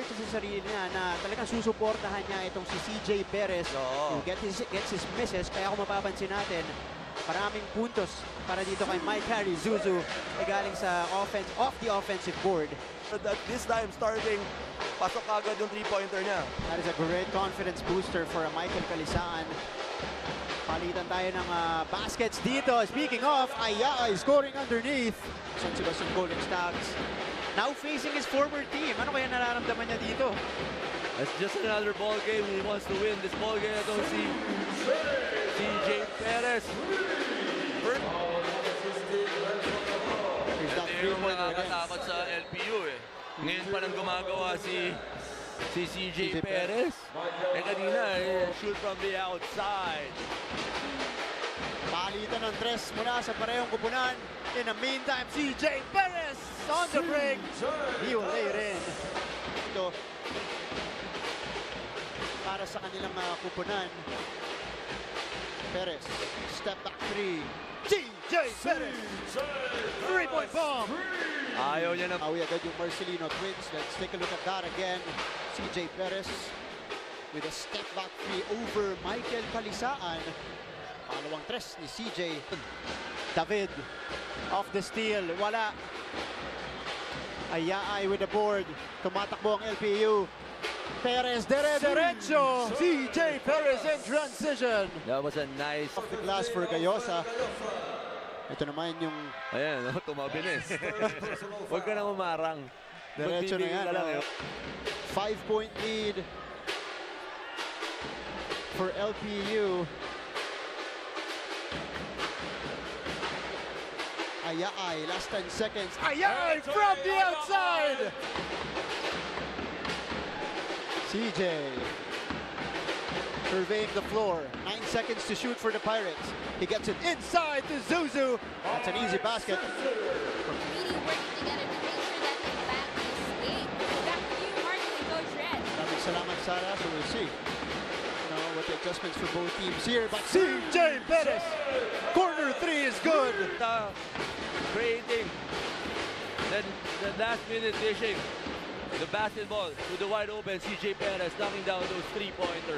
sa sarili niya na talagang susuportahan niya itong si CJ Perez. Gets his misses. Kaya kung mapapansin natin, maraming puntos para dito kay Mike Harry Zuzu galing sa offense, off the offensive board. At this time, starting, pasok agad yung 3-pointer niya. That is a great confidence booster for Michael Calisaan. Palitan tayo ng baskets dito. Speaking of, Ayala is scoring underneath. San Sebastian Golden Stags now facing his former team. Ano kaya nararamdaman niya dito? It's just another ball game. He wants to win this ball game. I don't see CJ Perez. Ito yung nakakatakot sa LPU eh. Ngayon pa nang gumagawa si CJ Perez. Kanina, shoot from the outside. Palitan ng tres mula sa parehong kupunan. In the meantime, CJ Perez on the break. He will lay it in. Ito para sa kanilang mga kupunan. Perez, step back three. CJ Perez, 3-point bomb. Ayaw niya na. Awi agad yung Marcelino Twins. Let's take a look at that again. CJ Perez with a step back three over Michael Calisaan. Pangalawang tres ni CJ. David off the steal. Wala. Ayaay with the board. Tumatakbo ang LPU. Perez, derecho. CJ Perez in transition. That was a nice. Off the glass for Gayosa. Ito naman yung... Ayan, tumabilis. Huwag ka nang umarang. Diretso na yan. 5-point lead for LPU. Ayay, last 10 seconds. Ayay from the outside! CJ surveying the floor. 9 seconds to shoot for the Pirates. He gets it inside to Zuzu. That's an easy basket. Really working together to make sure that they back this game. Back to you, Martin and Coach Red. Maraming salamat, Sarah. So we'll see what the adjustments for both teams here. But CJ Perez, corner three is good. Creating the last minute dishing the basketball to the wide open CJ Perez, knocking down those 3-pointers.